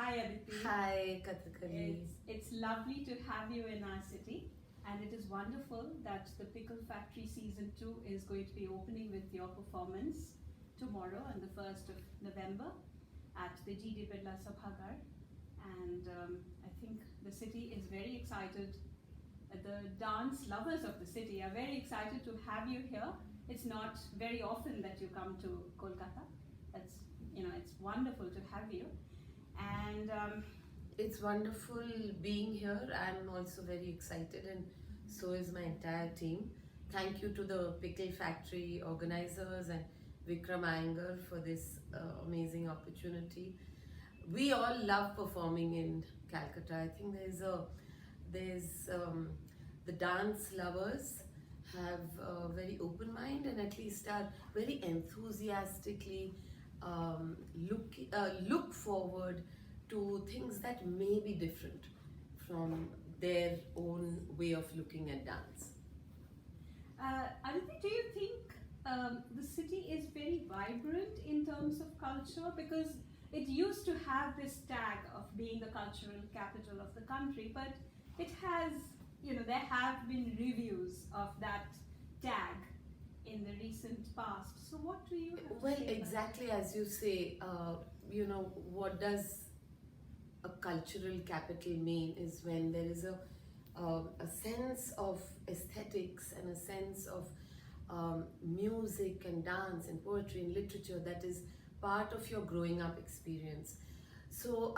Hi Aditi. Hi, Kathakali. It's lovely to have you in our city, and it is wonderful that the Pickle Factory Season 2 is going to be opening with your performance tomorrow on the 1st of November at the GD Birla Sabhagar. And I think the city is very excited. The dance lovers of the city are very excited to have you here. It's not very often that you come to Kolkata. It's wonderful to have you. And It's wonderful being here. I'm also very excited, and so is my entire team. Thank you to the Pickle Factory organizers and Vikram Iyengar for this amazing opportunity. We all love performing in Calcutta. I think there's the dance lovers have a very open mind and at least are very enthusiastically look forward to things that may be different from their own way of looking at dance. Aditi, do you think the city is very vibrant in terms of culture? Because it used to have this tag of being the cultural capital of the country, but it has, there have been reviews of that tag in the recent past. So what do you have to Well, say exactly as you say, what does a cultural capital mean is when there is a sense of aesthetics and a sense of music and dance and poetry and literature that is part of your growing up experience. So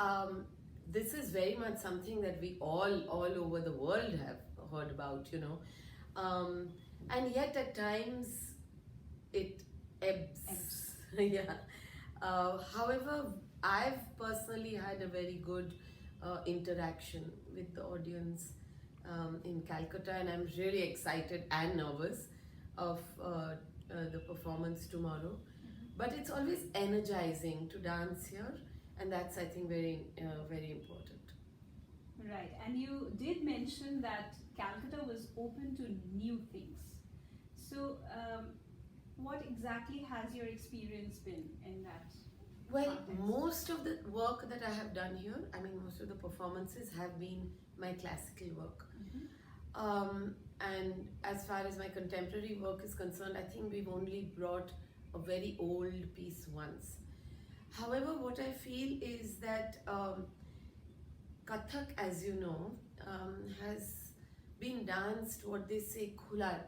this is very much something that we all over the world have heard about. And yet at times it ebbs. Yeah. However, I've personally had a very good interaction with the audience in Calcutta, and I'm really excited and nervous of the performance tomorrow. But it's always energizing to dance here, and that's, I think, very important. Right, and you did mention that Calcutta was open to new things. So, what exactly has your experience been in that Well, context? most of the work that I have done here, I mean, most of the performances have been my classical work. And as far as my contemporary work is concerned, I think we've only brought a very old piece once. However, what I feel is that Kathak, as you know, has been danced what they say khula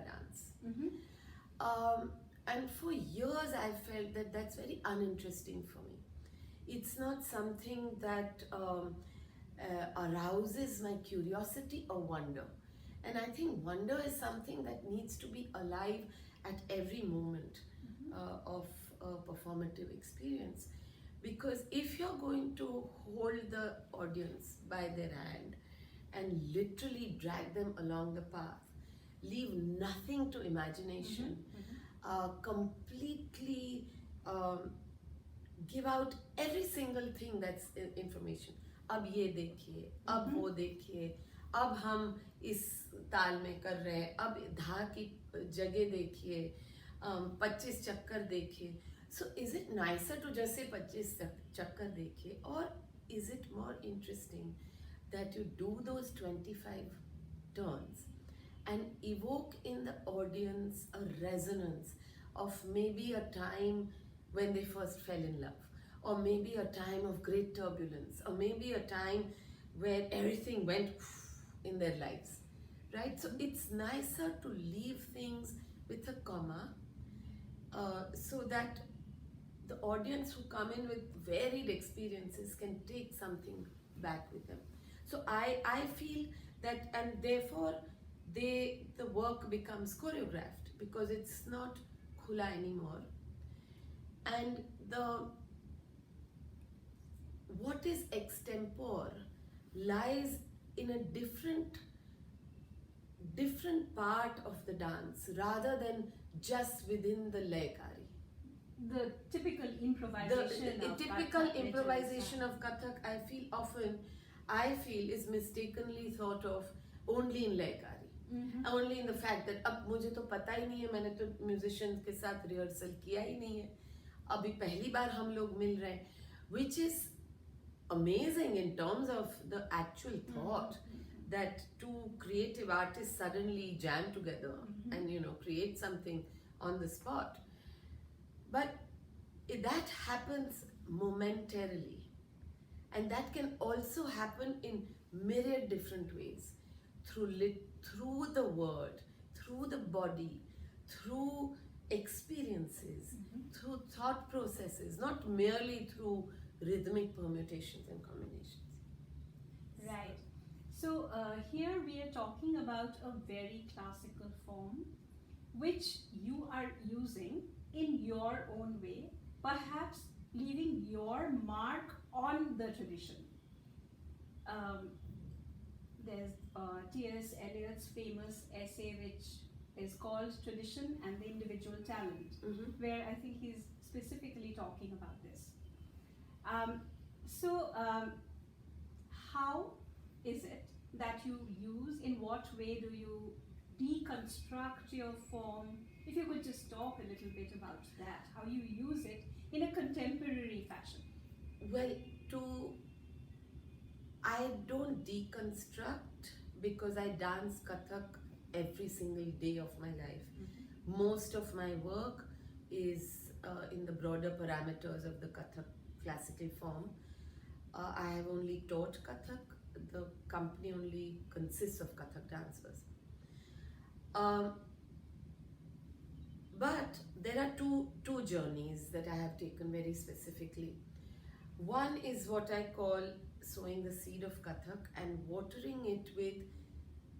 dance. And for years I felt that that's very uninteresting for me. It's not something that arouses my curiosity or wonder. And I think wonder is something that needs to be alive at every moment of a performative experience. Because if you're going to hold the audience by their hand and literally drag them along the path, leave nothing to imagination, completely give out every single thing that's information. अब ये देखिए, अब वो देखिए, अब हम इस ताल में कर रहे हैं, अब धा की जगह देखिए, 25 चक्कर देखिए. So is it nicer to just say 25 chakkar dekhiye, or is it more interesting that you do those 25 turns and evoke in the audience a resonance of maybe a time when they first fell in love, or maybe a time of great turbulence, or maybe a time where everything went in their lives, right? So it's nicer to leave things with a comma so that the audience who come in with varied experiences can take something back with them. So I feel that, and therefore the work becomes choreographed because it's not khula anymore. And what is extempore lies in a different part of the dance rather than just within the layakari. The typical improvisation The of typical Kathak, improvisation of Kathak, I feel is mistakenly thought of only in layakari. Only in the fact that अब मुझे तो पता ही नहीं है, मैंने तो musicians के साथ रिहर्सल किया ही नहीं है, अभी पहली बार हम लोग मिल रहे हैं, which is amazing in terms of the actual thought that two creative artists suddenly jam together and create something on the spot. But that happens momentarily, and that can also happen in myriad different ways, through the word, through the body, through experiences, through thought processes, not merely through rhythmic permutations and combinations. Right. So here we are talking about a very classical form which you are using in your own way, perhaps leaving your mark on the tradition. There's T.S. Eliot's famous essay which is called Tradition and the Individual Talent, where I think he's specifically talking about this. How is it that you use, in what way do you deconstruct your form? If you could just talk a little bit about that, how you use it in a contemporary fashion. Well, I don't deconstruct because I dance Kathak every single day of my life. Most of my work is in the broader parameters of the Kathak classical form. I have only taught Kathak. The company only consists of Kathak dancers. But there are two journeys that I have taken very specifically. One is what I call sowing the seed of Kathak and watering it with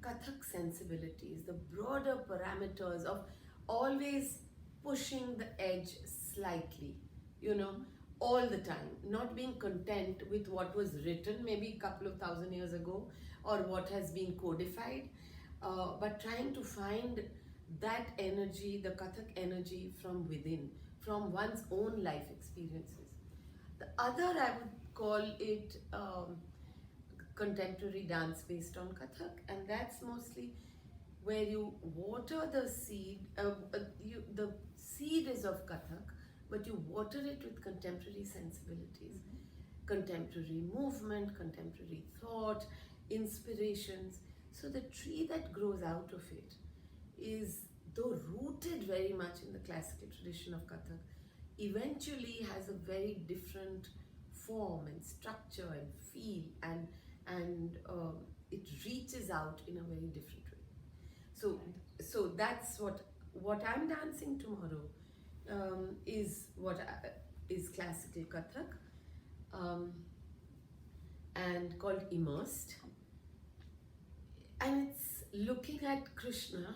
Kathak sensibilities, the broader parameters of always pushing the edge slightly, all the time, not being content with what was written maybe a couple of thousand years ago or what has been codified, but trying to find that energy, the Kathak energy from within, from one's own life experiences. The other, I would call it contemporary dance based on Kathak, and that's mostly where you water the seed. The seed is of Kathak, but you water it with contemporary sensibilities, contemporary movement, contemporary thought, inspirations. So the tree that grows out of it is, though rooted very much in the classical tradition of Kathak, eventually has a very different form and structure and feel, and it reaches out in a very different way. So that's what I'm dancing tomorrow. Is classical Kathak, and called Immersed, and it's looking at Krishna.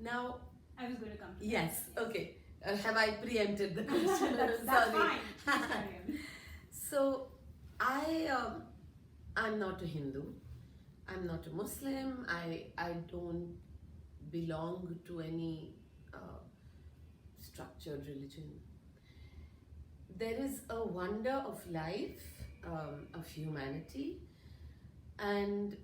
Now, I was going to come to yes, that. okay. Have I preempted the question? That's Sorry. fine. Please carry on. So, I'm not a Hindu. I'm not a Muslim. I don't belong to any structured religion. There is a wonder of life, of humanity, and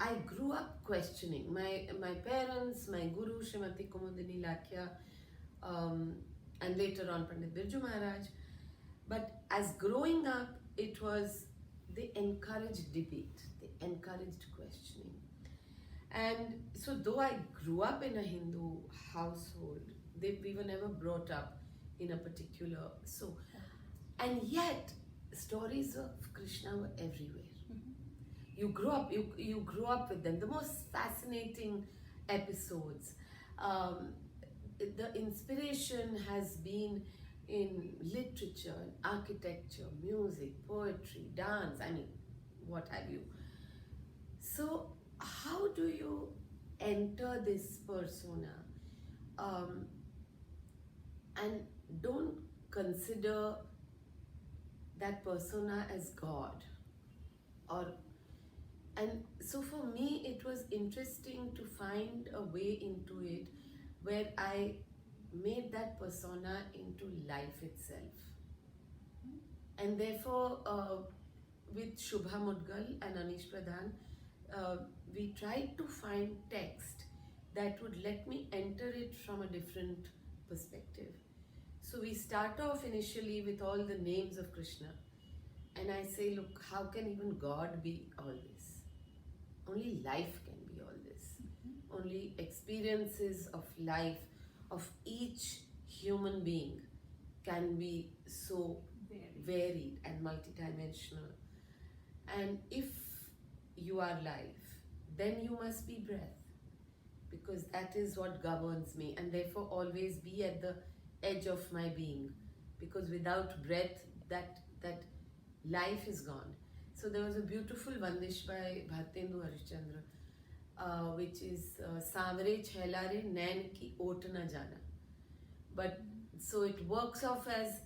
I grew up questioning. My parents, my guru, Srimati Kumudini Lakhya, and later on Pandit Birju Maharaj. But as growing up, they encouraged debate, they encouraged questioning. And so though I grew up in a Hindu household, we were never brought up in a particular, and yet stories of Krishna were everywhere. You grew up with them. The most fascinating episodes. The inspiration has been in literature, architecture, music, poetry, dance, what have you. So how do you enter this persona and don't consider that persona as God? And so for me, it was interesting to find a way into it where I made that persona into life itself. And therefore, with Shubha Mudgal and Anish Pradhan, we tried to find text that would let me enter it from a different perspective. So we start off initially with all the names of Krishna, And I say, look, how can even God be all this? Only life can be all this. Only experiences of life of each human being can be so varied and multidimensional. And if you are life, then you must be breath, because that is what governs me, and therefore always be at the edge of my being, because without breath, that life is gone. So there was a beautiful vandish by Bhartendu Harishchandra, which is Savare Chhelare Nain ki ot na jana. But so it works off as,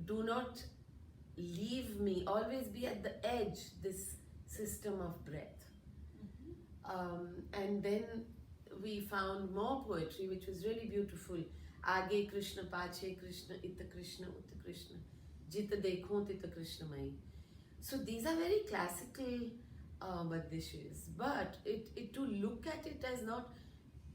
do not leave me, always be at the edge, this system of breath. And then we found more poetry, which was really beautiful. Aage Krishna, Pache Krishna, Ita Krishna, Uta Krishna, Jita Dekhon Tita Krishna Mai. So these are very classical bandishes, but it to look at it as not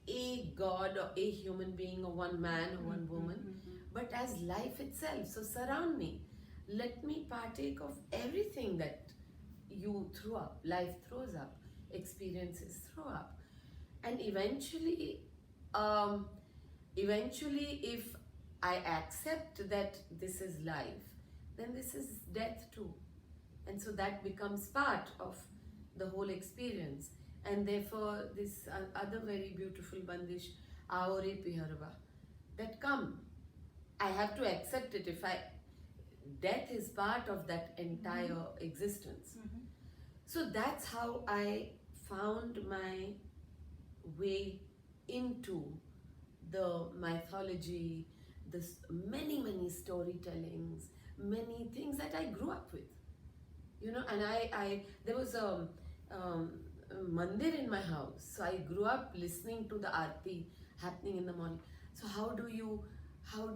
a god or a human being or one man or one woman, but as life itself. So surround me, let me partake of everything that you throw up, life throws up, experiences throw up. And eventually if I accept that this is life, then this is death too. And so that becomes part of the whole experience. And therefore this other very beautiful bandish, Aore Piharva, that come, I have to accept it. Death is part of that entire existence. So that's how I found my way into the mythology, this many storytellings, many things that I grew up with. You know, and there was a mandir in my house, so I grew up listening to the aarti happening in the morning. So how do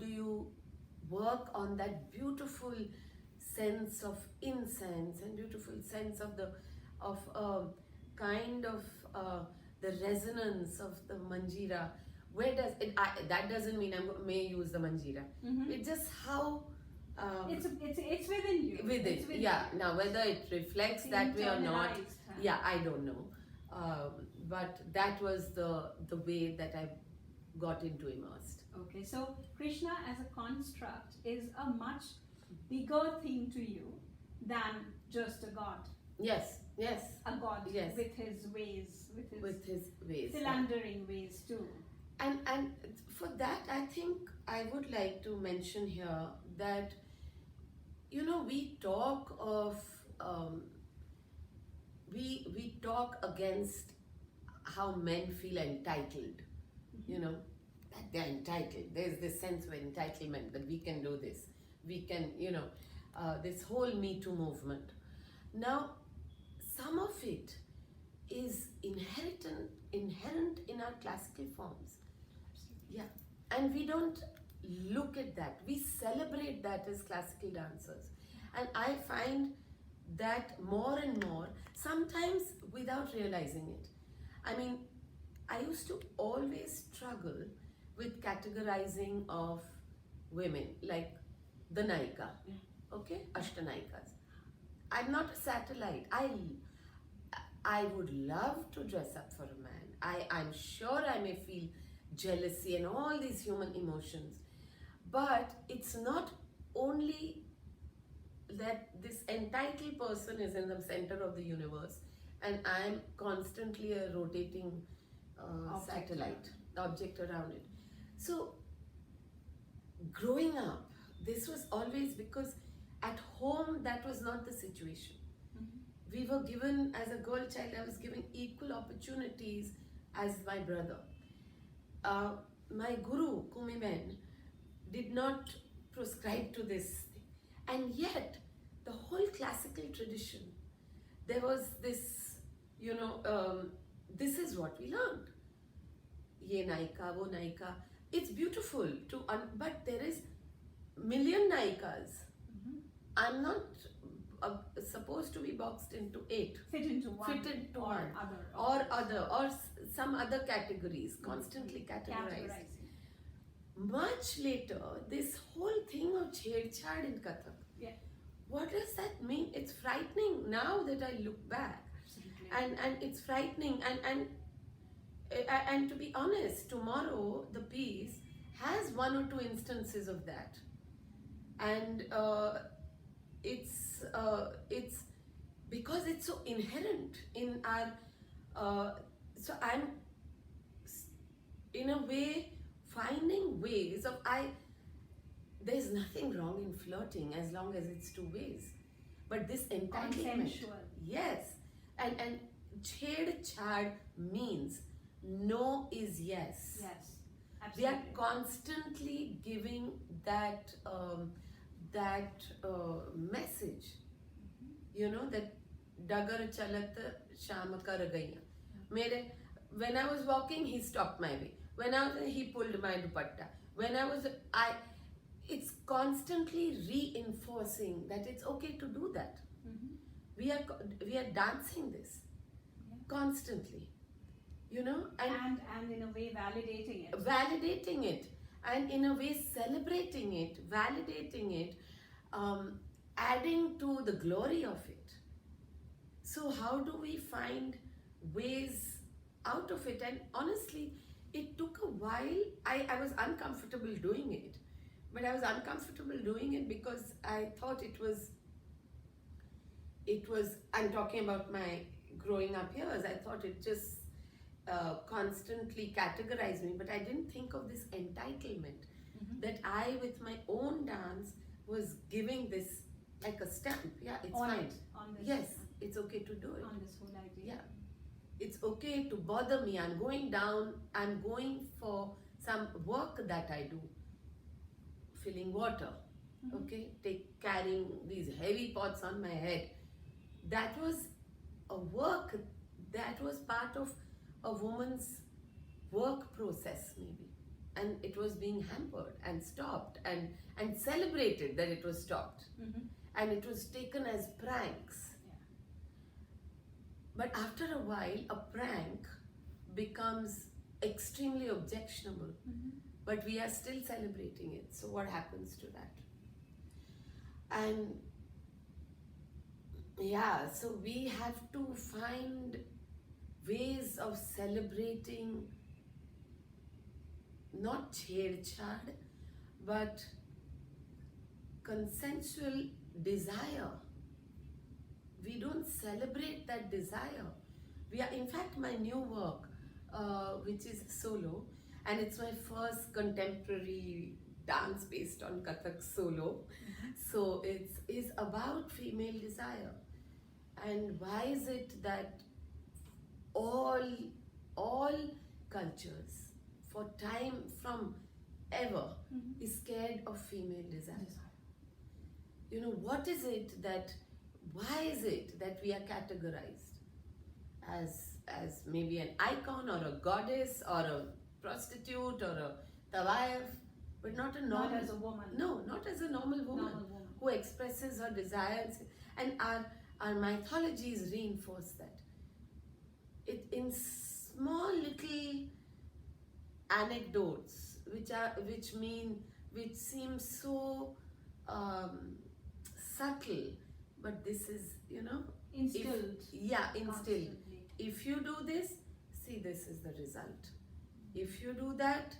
you work on that beautiful sense of incense and beautiful sense of the resonance of the manjira? Where does it? That doesn't mean I may use the manjira. It's just how. It's within you. Within, yeah. You. Now whether it reflects that way or not, yeah, I don't know. But that was the way that I got into Immersed. Okay, so Krishna as a construct is a much bigger thing to you than just a god. Yes. A god, yes. with his ways, with his ways, philandering ways too. And for that, I think I would like to mention here that, you know, we talk of we talk against how men feel entitled. You know, that they're entitled. There's this sense of entitlement that we can do this. We can, you know, this whole Me Too movement. Now, some of it is inherent in our classical forms. Yeah, and we don't look at that. We celebrate that as classical dancers. And I find that more and more, sometimes without realizing it. I mean, I used to always struggle with categorizing of women, like the Naika, okay, Ashtanaikas. I'm not a satellite. I would love to dress up for a man. I'm sure I may feel jealousy and all these human emotions. But it's not only that this entitled person is in the center of the universe and I'm constantly a rotating satellite, object around it. So growing up, this was always because at home that was not the situation. We were given, as a girl child, I was given equal opportunities as my brother. My guru, Kumiben, did not prescribe to this thing. And yet, the whole classical tradition, there was this, you know, this is what we learned. Ye naika, wo naika. It's beautiful but there is million naikas. I'm not supposed to be boxed into 8. Fit into one. Or some other categories, constantly categorized. Much later, this whole thing of chhed-chhad in Kathak what does that mean? It's frightening now that I look back. Absolutely. And it's frightening, and to be honest, tomorrow the piece has one or two instances of that, and it's because it's so inherent in our so I'm in a way finding ways of there's nothing wrong in flirting as long as it's two ways, but this entitlement, Consensual. yes, and chhed means no is yes. Yes. We are Absolutely. constantly giving that message, you know, that dagar chalat sham kar gaiya. Mere, when I was walking, he stopped my way. When I was, he pulled my dupatta. When it's constantly reinforcing that it's okay to do that. Mhm. We are dancing this constantly, you know, And in a way validating it. validating it, and in a way celebrating it, validating it, adding to the glory of it. So how do we find ways out of it? And honestly, it took a while. I was uncomfortable doing it, but I was uncomfortable doing it because I thought it was I'm talking about my growing up years. I thought it just constantly categorized me, but I didn't think of this entitlement that I, with my own dance, was giving this like a stamp. Yeah, it's On fine. it. On this. Yes, it's okay to do it. On this whole idea. Yeah. It's okay to bother me. I'm going down. I'm going for some work that I do. Filling water. Okay, carrying these heavy pots on my head. That was a work. That was part of a woman's work process, maybe, and it was being hampered and stopped and celebrated that it was stopped, and it was taken as pranks. Yeah. But after a while, a prank becomes extremely objectionable, but we are still celebrating it. So what happens to that? And yeah, so we have to find ways of celebrating not chhed-chad, but consensual desire. We don't celebrate that desire. We are, in fact, my new work, which is solo, and it's my first contemporary dance based on Kathak solo. So it's about female desire. And why is it that all cultures for time from ever is scared of female desire? You know, what is it that, why is it that we are categorized as maybe an icon or a goddess or a prostitute or a tawayaf, but not a normal, Not as a woman. no, not as a normal woman, Normal woman. who expresses her desires. And our mythologies reinforce that. It in small little anecdotes which seem so subtle, but this is, you know, Instilled. instilled. Constantly. If you do this, see, this is the result. If you do that,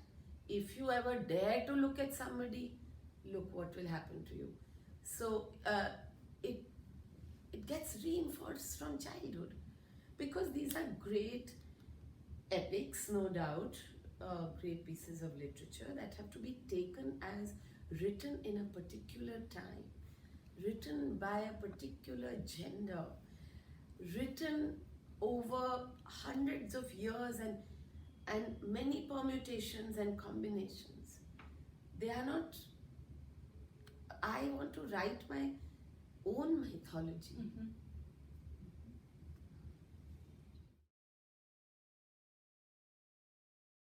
if you ever dare to look at somebody, look what will happen to you. So it gets reinforced from childhood, because these are great epics, no doubt, great pieces of literature that have to be taken as written in a particular time, written by a particular gender, written over hundreds of years and many permutations and combinations. They are not, I want to write my own mythology.